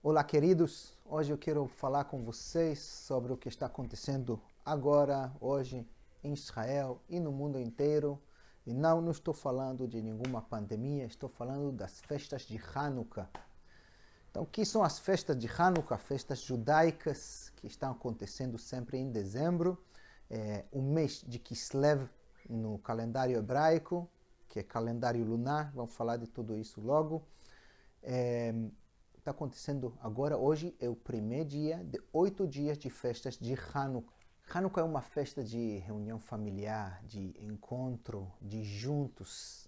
Olá, queridos. Hoje eu quero falar com vocês sobre o que está acontecendo agora, hoje, em Israel e no mundo inteiro. E não estou falando de nenhuma pandemia, estou falando das festas de Hanukkah. Então, o que são as festas de Hanukkah? Festas judaicas que estão acontecendo sempre em dezembro. O mês de Kislev no calendário hebraico, que é calendário lunar. Vamos falar de tudo isso logo. Está acontecendo agora, hoje é o primeiro dia de 8 dias de festas de Hanukkah. Hanukkah é uma festa de reunião familiar, de encontro, de juntos,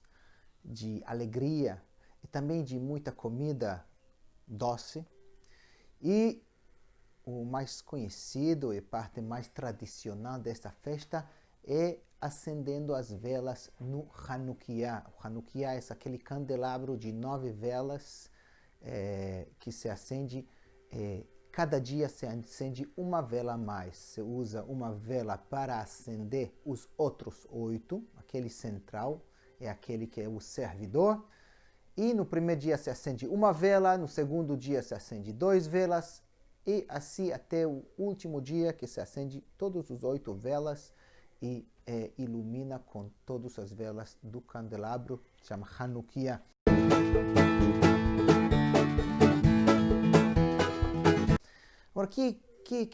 de alegria e também de muita comida doce. E o mais conhecido e parte mais tradicional desta festa é acendendo as velas no Hanukkah. O Hanukkah é aquele candelabro de 9 velas que se acende, cada dia se acende uma vela a mais. Você usa uma vela para acender os outros 8, aquele central é aquele que é o servidor. E no primeiro dia se acende uma vela, no segundo dia se acende 2 velas, e assim até o último dia que se acende todos os 8 velas e ilumina com todas as velas do candelabro, chama Hanukkah. Agora, que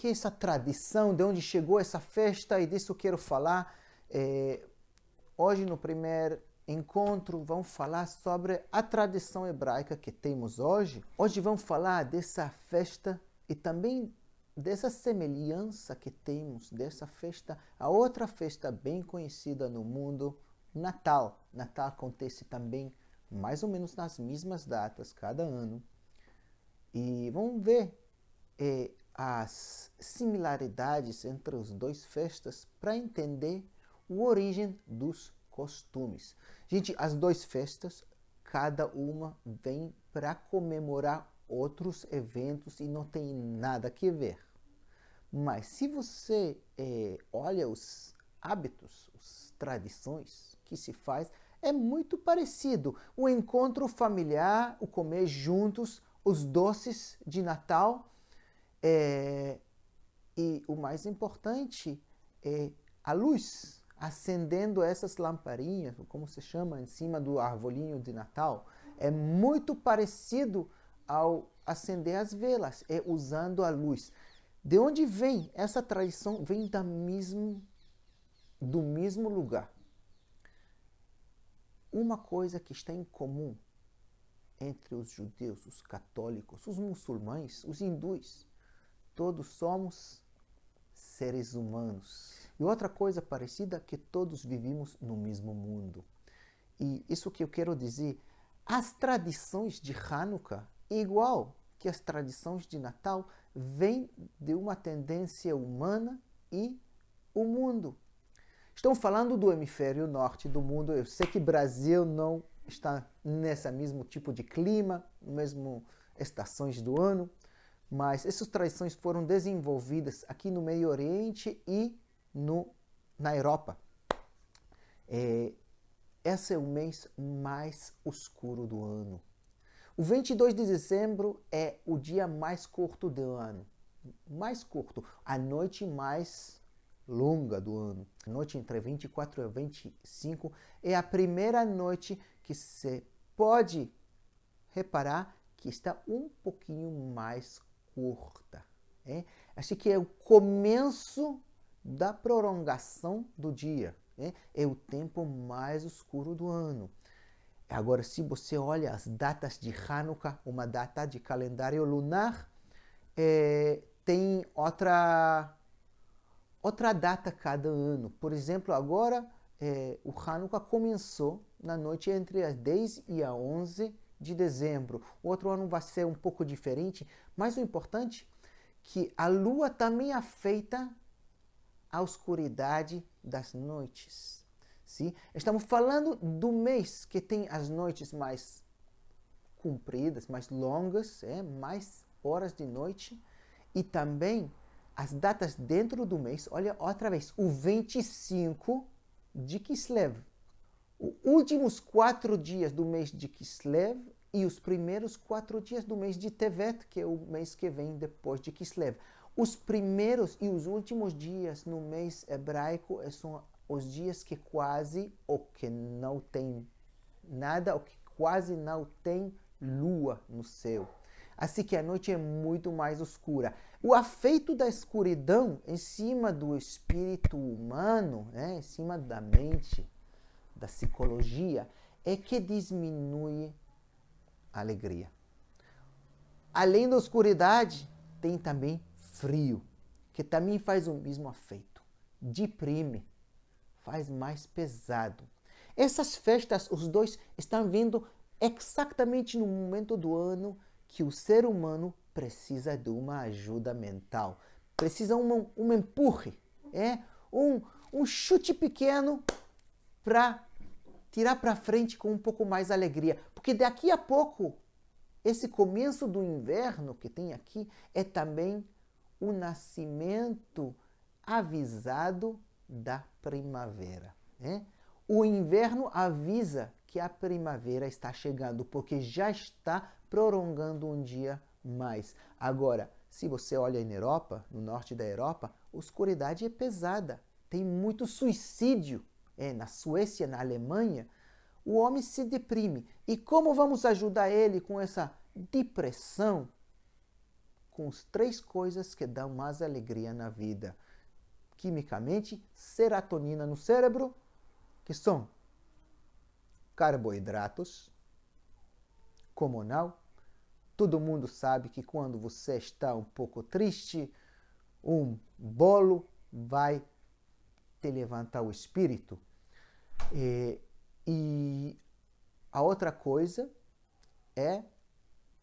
é essa tradição, de onde chegou essa festa, e disso eu quero falar. Hoje, no primeiro encontro, vamos falar sobre a tradição hebraica que temos hoje. Hoje vamos falar dessa festa e também dessa semelhança que temos dessa festa a outra festa bem conhecida no mundo, Natal. Natal acontece também mais ou menos nas mesmas datas cada ano. E vamos ver as similaridades entre as duas festas para entender a origem dos costumes. Gente, as duas festas, cada uma vem para comemorar outros eventos e não tem nada a ver. Mas se você olha os hábitos, as tradições que se faz, é muito parecido. O encontro familiar, o comer juntos, os doces de Natal. E o mais importante é a luz, acendendo essas lamparinhas, como se chama, em cima do arvolinho de Natal. É muito parecido ao acender as velas, é usando a luz. De onde vem essa tradição? Vem do mesmo lugar. Uma coisa que está em comum entre os judeus, os católicos, os muçulmanos, os hindus, todos somos seres humanos. E outra coisa parecida é que todos vivemos no mesmo mundo. E isso que eu quero dizer, as tradições de Hanukkah, igual que as tradições de Natal, vêm de uma tendência humana e o mundo. Estamos falando do hemisfério norte do mundo. Eu sei que o Brasil não está nesse mesmo tipo de clima, mesmo estações do ano, mas essas tradições foram desenvolvidas aqui no Meio Oriente e na Europa. Esse é o mês mais escuro do ano. O 22 de dezembro é o dia mais curto do ano. Mais curto, a noite mais longa do ano. A noite entre 24 e 25 é a primeira noite que você pode reparar que está um pouquinho mais curta. Acho que é o começo da prolongação do dia. É o tempo mais escuro do ano. Agora, se você olha as datas de Hanukkah, uma data de calendário lunar, tem outra data cada ano. Por exemplo, agora o Hanukkah começou na noite entre as 10 e as 11 de dezembro. O outro ano vai ser um pouco diferente, mas o importante é que a lua também afeta a escuridade das noites. Sim? Estamos falando do mês que tem as noites mais compridas, mais longas, mais horas de noite, e também as datas dentro do mês. Olha outra vez, o 25 de Kislev. Os últimos 4 dias do mês de Kislev e os primeiros 4 dias do mês de Tevet, que é o mês que vem depois de Kislev. Os primeiros e os últimos dias no mês hebraico são os dias que quase ou que não tem nada, ou que quase não tem lua no céu. Assim que a noite é muito mais escura. O efeito da escuridão em cima do espírito humano, né, em cima da mente, da psicologia, é que diminui a alegria. Além da escuridade, tem também frio, que também faz o mesmo efeito. Deprime, faz mais pesado. Essas festas, os dois estão vindo exatamente no momento do ano que o ser humano precisa de uma ajuda mental. Precisa um empurre, um chute pequeno para tirar para frente com um pouco mais de alegria. Porque daqui a pouco, esse começo do inverno que tem aqui é também o nascimento avisado da primavera. O inverno avisa que a primavera está chegando, porque já está prolongando um dia mais. Agora, se você olha na Europa, no norte da Europa, a escuridade é pesada. Tem muito suicídio. Na Suécia, na Alemanha, o homem se deprime. E como vamos ajudar ele com essa depressão? Com as 3 coisas que dão mais alegria na vida. Quimicamente, serotonina no cérebro, que são carboidratos, como não? Todo mundo sabe que quando você está um pouco triste, um bolo vai te levantar o espírito. E a outra coisa é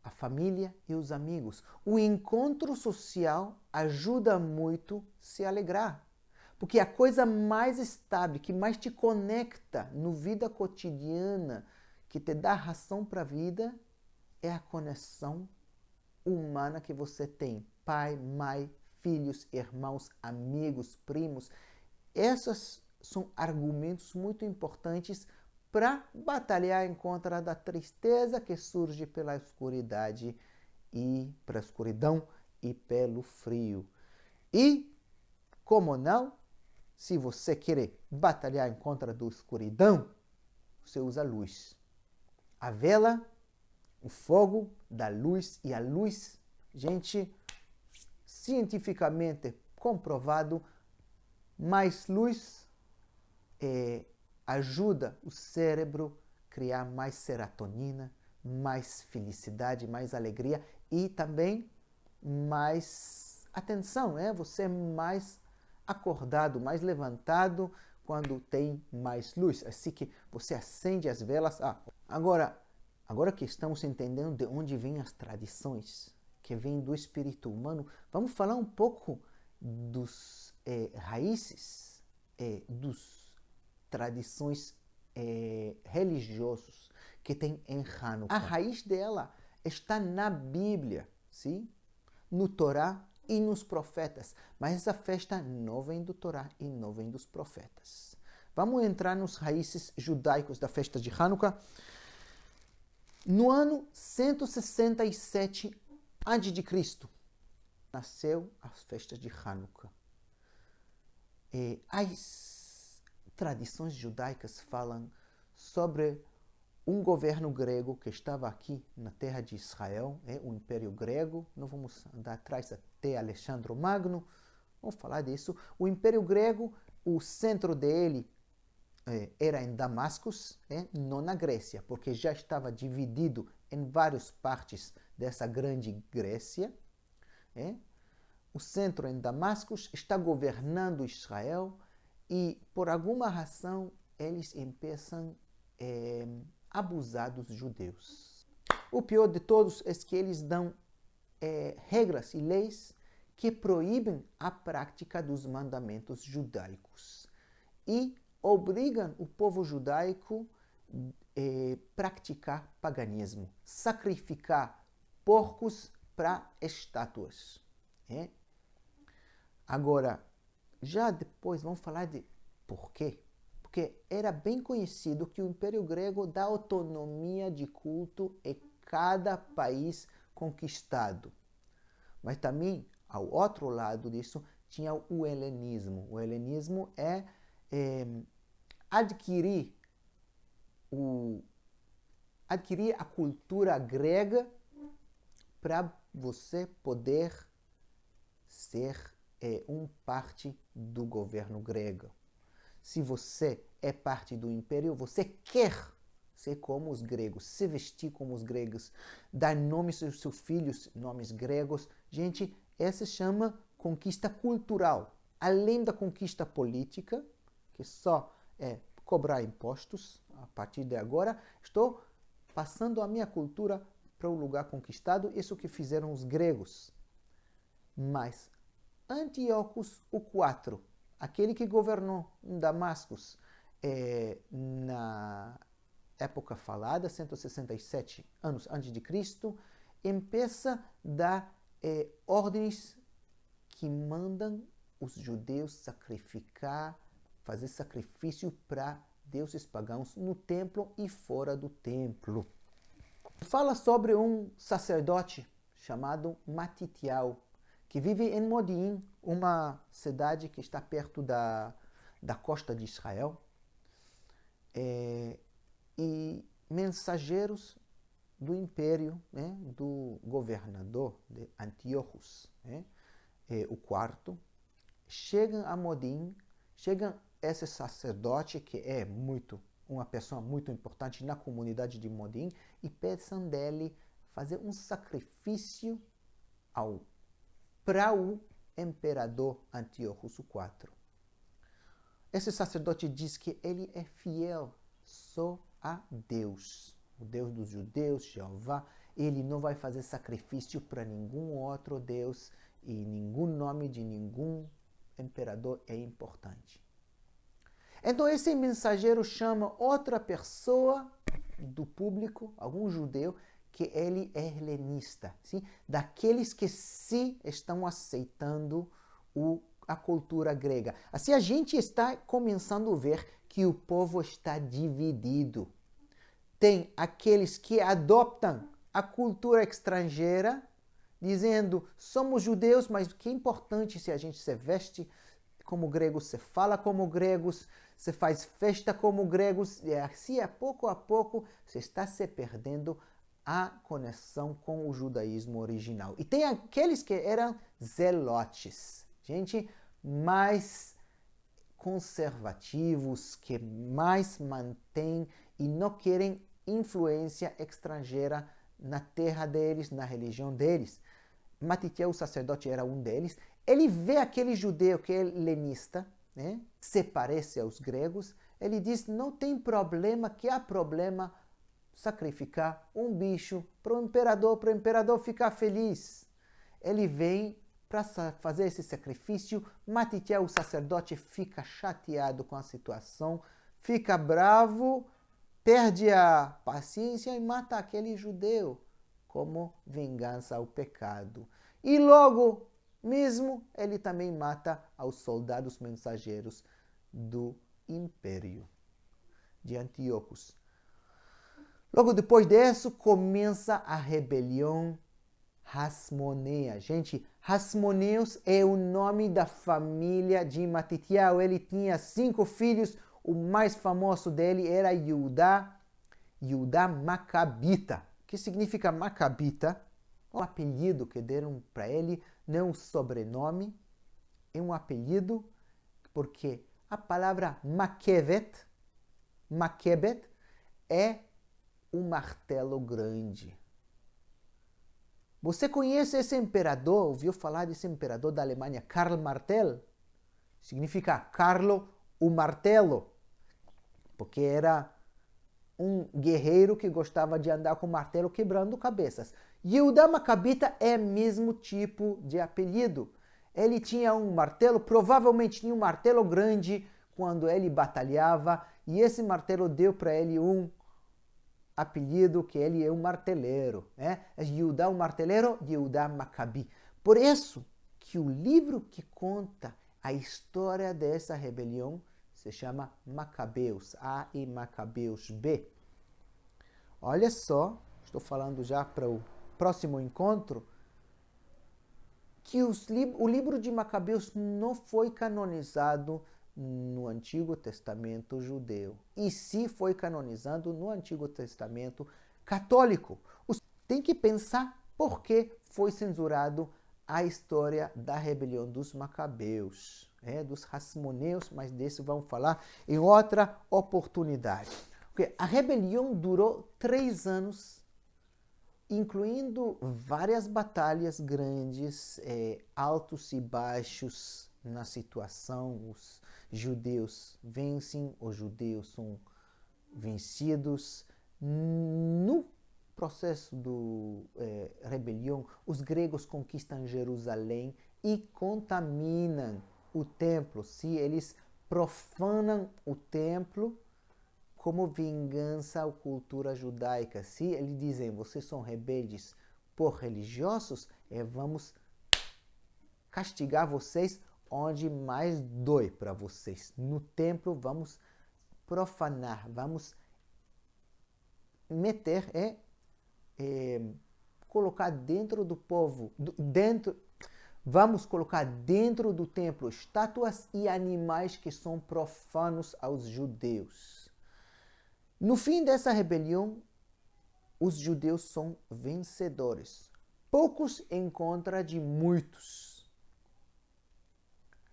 a família e os amigos. O encontro social ajuda muito a se alegrar. Porque a coisa mais estável, que mais te conecta no vida cotidiana, que te dá razão para a vida, é a conexão humana que você tem. Pai, mãe, filhos, irmãos, amigos, primos. Esses são argumentos muito importantes para batalhar em contra da tristeza que surge pela escuridade e pela escuridão e pelo frio. E, como não, se você quer batalhar em contra da escuridão, você usa a luz. A vela, o fogo da luz, e a luz, gente, cientificamente comprovado, mais luz ajuda o cérebro a criar mais serotonina, mais felicidade, mais alegria e também mais atenção, Você é mais acordado, mais levantado quando tem mais luz. Assim que você acende as velas. Agora que estamos entendendo de onde vêm as tradições, que vêm do espírito humano, vamos falar um pouco dos raízes, dos tradições religiosas que tem em Hanukkah. A raiz dela está na Bíblia, sim? No Torá e nos profetas. Mas essa festa não vem do Torá e não vem dos profetas. Vamos entrar nos raízes judaicos da festa de Hanukkah. No ano 167 a.C., nasceu as festas de Hanukkah. As tradições judaicas falam sobre um governo grego que estava aqui na terra de Israel, o Império Grego. Não vamos andar atrás até Alexandre Magno, vamos falar disso. O Império Grego, o centro dele era em Damasco, não na Grécia, porque já estava dividido em várias partes dessa grande Grécia. O centro em Damasco está governando Israel e, por alguma razão, eles começam a abusar dos judeus. O pior de todos é que eles dão regras e leis que proíbem a prática dos mandamentos judaicos e obrigam o povo judaico a praticar paganismo, sacrificar porcos para estátuas. Agora, já depois vamos falar de por quê. Porque era bem conhecido que o Império Grego dá autonomia de culto e cada país conquistado. Mas também, ao outro lado disso, tinha o helenismo. O helenismo é adquirir a cultura grega para você poder ser parte do governo grego. Se você é parte do império, você quer ser como os gregos, se vestir como os gregos, dar nomes aos seus filhos, nomes gregos. Gente, essa se chama conquista cultural. Além da conquista política, que só é cobrar impostos, a partir de agora, estou passando a minha cultura para o lugar conquistado, isso que fizeram os gregos. Mas Antíocos IV, aquele que governou em Damasco na época falada, 167 anos antes de Cristo, começa a dar ordens que mandam os judeus sacrificar, fazer sacrifício para deuses pagãos no templo e fora do templo. Fala sobre um sacerdote chamado Matitiau, que vive em Modi'in, uma cidade que está perto da costa de Israel. E mensageiros do império, do governador de Antíocos, o quarto, chegam a Modi'in, chegam esse sacerdote que é uma pessoa muito importante na comunidade de Modi'in e pedem dele fazer um sacrifício para o imperador Antíocos IV. Esse sacerdote diz que ele é fiel só a Deus, o Deus dos judeus, Jeová. Ele não vai fazer sacrifício para nenhum outro Deus e nenhum nome de nenhum imperador é importante. Então esse mensageiro chama outra pessoa do público, algum judeu, que ele é helenista, sim? Daqueles que se estão aceitando a cultura grega. Assim a gente está começando a ver que o povo está dividido. Tem aqueles que adoptam a cultura estrangeira, dizendo, somos judeus, mas o que é importante se a gente se veste como gregos, se fala como gregos, se faz festa como gregos, e assim, a pouco, se está se perdendo a conexão com o judaísmo original. E tem aqueles que eram zelotes, gente mais conservativos, que mais mantêm e não querem influência estrangeira na terra deles, na religião deles. Matitieu, o sacerdote, era um deles. Ele vê aquele judeu que é helenista, se parece aos gregos, ele diz, não tem problema, que há problema sacrificar um bicho para o imperador ficar feliz. Ele vem para fazer esse sacrifício. Matitieu, o sacerdote, fica chateado com a situação, fica bravo, perde a paciência e mata aquele judeu como vingança ao pecado. E logo mesmo ele também mata aos soldados mensageiros do império de Antíocos. Logo depois disso, começa a rebelião Hasmonea. Gente, Hasmoneus é o nome da família de Matitieu. Ele tinha 5 filhos. O mais famoso dele era Judá Macabita. O que significa Macabita? Um apelido que deram para ele, não um sobrenome. É um apelido porque a palavra Makebet é um martelo grande. Você conhece esse imperador? Ouviu falar desse imperador da Alemanha, Karl Martell? Significa Carlo o Martelo, porque era um guerreiro que gostava de andar com martelo quebrando cabeças. Judá Macabita é o mesmo tipo de apelido. Ele tinha um martelo, provavelmente tinha um martelo grande quando ele batalhava, e esse martelo deu para ele um apelido que ele é um marteleiro. É Judá o marteleiro, Judá Macabi. Por isso que o livro que conta a história dessa rebelião se chama Macabeus, A e Macabeus B. Olha só, estou falando já para o próximo encontro, que o livro de Macabeus não foi canonizado no Antigo Testamento judeu, e sim foi canonizado no Antigo Testamento católico. Tem que pensar por que foi censurado a história da rebelião dos Macabeus, dos Hasmoneus, mas desse vamos falar em outra oportunidade. Porque a rebelião durou 3 anos, incluindo várias batalhas grandes, altos e baixos na situação. Os judeus vencem, os judeus são vencidos. No processo do rebelião, os gregos conquistam Jerusalém e contaminam o templo. Se eles profanam o templo como vingança à cultura judaica, se eles dizem, vocês são rebeldes por religiosos, vamos castigar vocês onde mais dói para vocês. No templo vamos profanar, vamos meter, colocar dentro do povo, vamos colocar dentro do templo estátuas e animais que são profanos aos judeus. No fim dessa rebelião, os judeus são vencedores. Poucos em contra de muitos.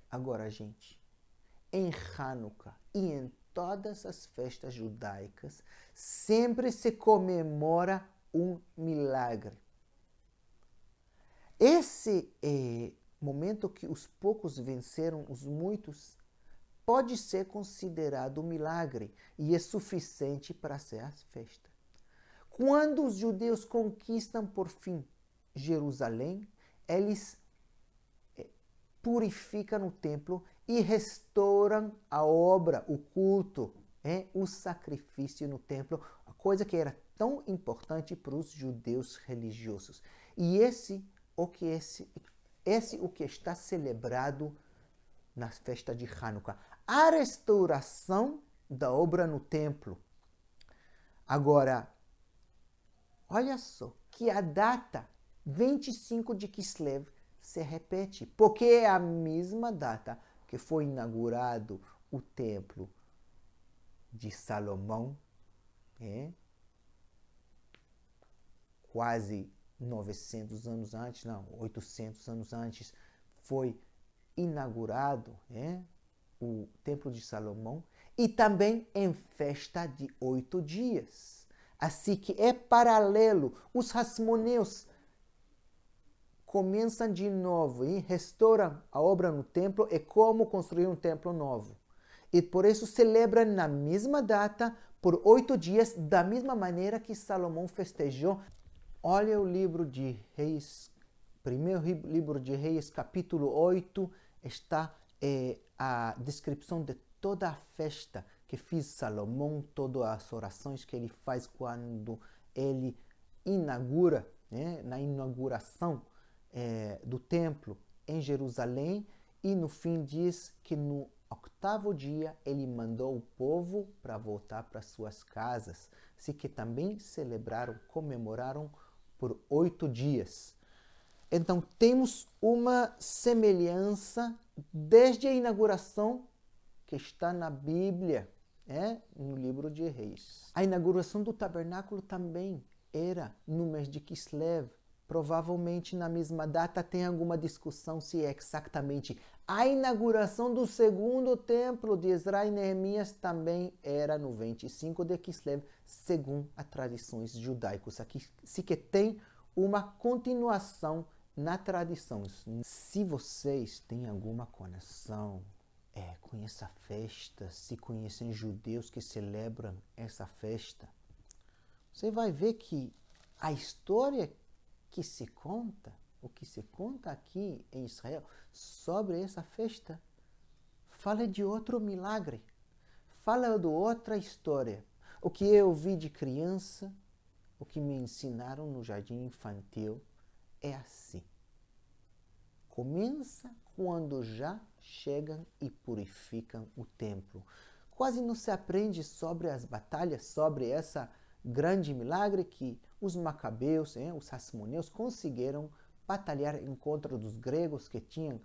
Agora, gente, em Hanukkah e em todas as festas judaicas, sempre se comemora um milagre. Esse momento que os poucos venceram os muitos pode ser considerado um milagre e é suficiente para ser a festa. Quando os judeus conquistam por fim Jerusalém, eles purificam o templo e restauram a obra, o culto, o sacrifício no templo, a coisa que era tão importante para os judeus religiosos. E esse o que está celebrado na festa de Hanukkah, a restauração da obra no templo. Agora, olha só que a data 25 de Kislev se repete, porque é a mesma data que foi inaugurado o templo de Salomão, quase 900 anos antes, não, 800 anos antes, foi inaugurado o Templo de Salomão, e também em festa de 8 dias. Assim que é paralelo. Os Hasmoneus começam de novo e restauram a obra no templo, é como construir um templo novo. E por isso celebram na mesma data, por 8 dias, da mesma maneira que Salomão festejou. Olha o livro de Reis, primeiro livro de Reis, capítulo 8, está a descrição de toda a festa que fez Salomão, todas as orações que ele faz quando ele inaugura, na inauguração do templo em Jerusalém, e no fim diz que no 8º dia ele mandou o povo para voltar para suas casas, assim que também celebraram, comemoraram por 8 dias. Então, temos uma semelhança desde a inauguração que está na Bíblia, no livro de Reis. A inauguração do tabernáculo também era no mês de Kislev. Provavelmente na mesma data, tem alguma discussão se é exatamente a inauguração do segundo templo de Ezra e Neemias também era no 25 de Kislev, segundo as tradições judaicas. Aqui sim que tem uma continuação na tradição. Se vocês têm alguma conexão com essa festa, se conhecem judeus que celebram essa festa, você vai ver que a história que se conta, o que se conta aqui em Israel sobre essa festa, fala de outro milagre, fala de outra história. O que eu vi de criança, o que me ensinaram no jardim infantil, é assim. Começa quando já chegam e purificam o templo. Quase não se aprende sobre as batalhas, sobre essa grande milagre que os macabeus, os hasmoneus, conseguiram batalhar em contra dos gregos, que tinham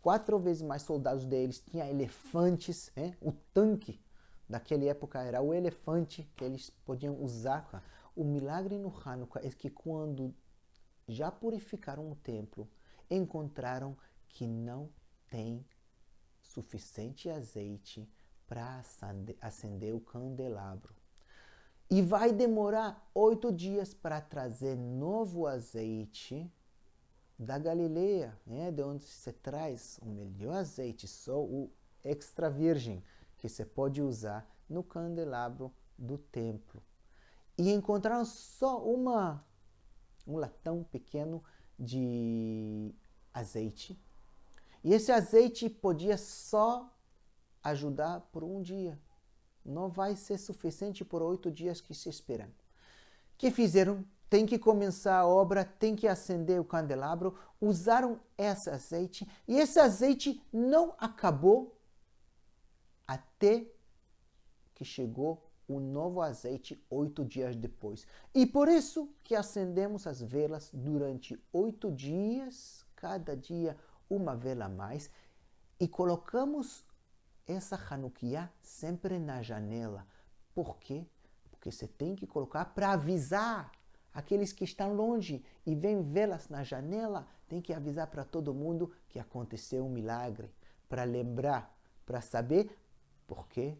4 vezes mais soldados deles, tinha elefantes, o tanque daquela época era o elefante que eles podiam usar. O milagre no Hanukkah é que quando já purificaram o templo, encontraram que não tem suficiente azeite para acender o candelabro. E vai demorar 8 dias para trazer novo azeite da Galileia, de onde se traz o melhor azeite, só o extra virgem, que você pode usar no candelabro do templo. E encontraram só um latão pequeno de azeite. E esse azeite podia só ajudar por um dia. Não vai ser suficiente por 8 dias que se esperam. O que fizeram? Tem que começar a obra, tem que acender o candelabro. Usaram esse azeite e esse azeite não acabou até que chegou o novo azeite 8 dias depois. E por isso que acendemos as velas durante 8 dias, cada dia uma vela a mais, e colocamos essa Hanukkah sempre na janela. Por quê? Porque você tem que colocar para avisar aqueles que estão longe e veem velas na janela, tem que avisar para todo mundo que aconteceu um milagre, para lembrar, para saber. Por quê?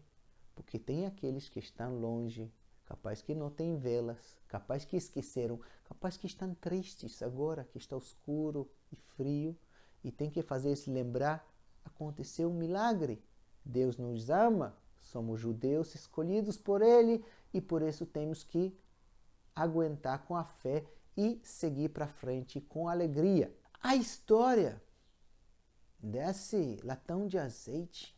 Porque tem aqueles que estão longe, capaz que não têm velas, capaz que esqueceram, capaz que estão tristes agora, que está escuro e frio, e tem que fazer se lembrar, aconteceu um milagre. Deus nos ama, somos judeus escolhidos por Ele, e por isso temos que aguentar com a fé e seguir para frente com alegria. A história desse latão de azeite,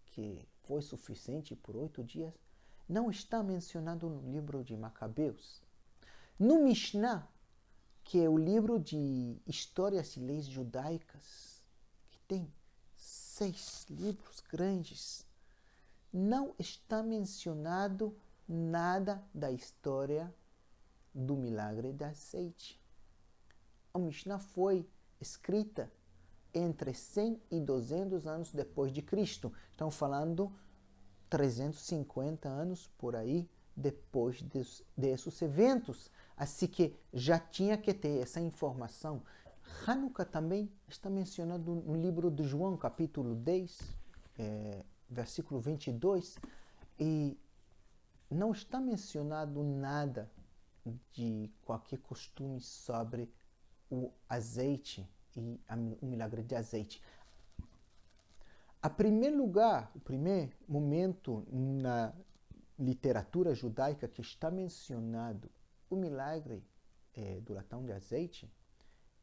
que foi suficiente por 8 dias, não está mencionado no livro de Macabeus. No Mishnah, que é o livro de histórias e leis judaicas, que tem 6 livros grandes, não está mencionado nada da história do milagre de azeite. A Mishnah foi escrita entre 100 e 200 anos depois de Cristo. Estão falando 350 anos por aí depois desses eventos. Assim que já tinha que ter essa informação. Hanukkah também está mencionado no livro de João, capítulo 10, versículo 22, e não está mencionado nada de qualquer costume sobre o azeite e o milagre de azeite. A primeiro lugar, o primeiro momento na literatura judaica que está mencionado o milagre do latão de azeite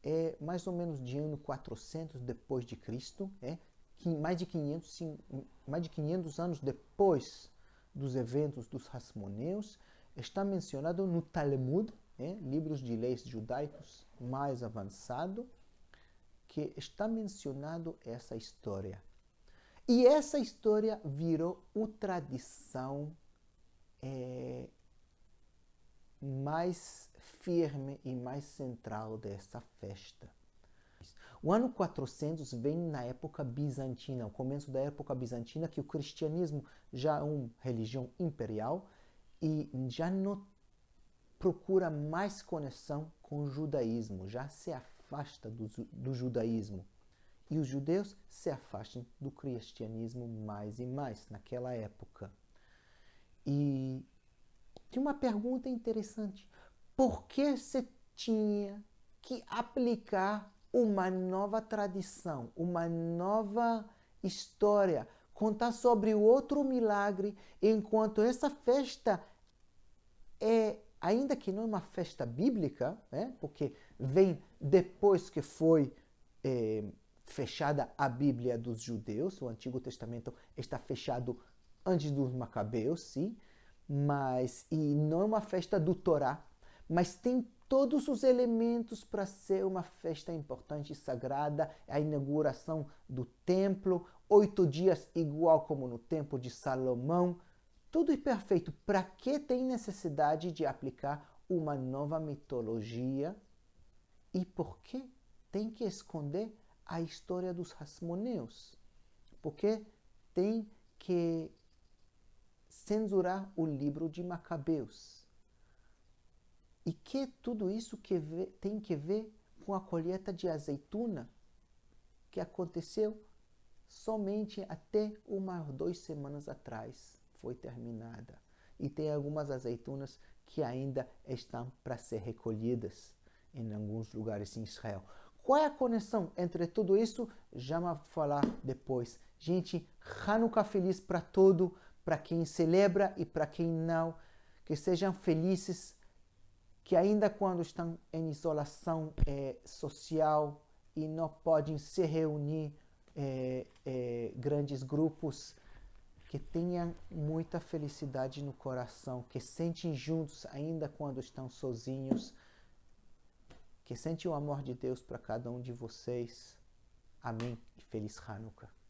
é mais ou menos de ano 400 depois de Cristo, mais de 500 anos depois dos eventos dos Hasmoneus, está mencionado no Talmud, livros de leis judaicos mais avançado, que está mencionado essa história. E essa história virou a tradição mais firme e mais central dessa festa. O ano 400 vem na época bizantina, o começo da época bizantina, que o cristianismo já é uma religião imperial e já não procura mais conexão com o judaísmo, já se afasta do judaísmo. E os judeus se afastam do cristianismo mais e mais naquela época. E tem uma pergunta interessante. Por que se tinha que aplicar uma nova tradição, uma nova história, contar sobre o outro milagre, enquanto essa festa ainda que não é uma festa bíblica, porque vem depois que foi fechada a Bíblia dos judeus, o Antigo Testamento está fechado antes dos Macabeus, sim, e não é uma festa do Torá, mas tem todos os elementos para ser uma festa importante e sagrada, a inauguração do templo, 8 dias igual como no templo de Salomão, tudo é perfeito. Para que tem necessidade de aplicar uma nova mitologia? E por que tem que esconder a história dos Hasmoneus? Porque tem que censurar o livro de Macabeus. E que tudo isso tem que ver com a colheita de azeitona que aconteceu somente até 2 semanas atrás. Foi terminada. E tem algumas azeitonas que ainda estão para ser recolhidas em alguns lugares em Israel. Qual é a conexão entre tudo isso? Já vou falar depois. Gente, Hanukkah feliz para todo, para quem celebra e para quem não. Que sejam felizes, que ainda quando estão em isolação social e não podem se reunir grandes grupos, que tenham muita felicidade no coração, que sentem juntos ainda quando estão sozinhos, que sentem o amor de Deus para cada um de vocês. Amém e feliz Hanukkah.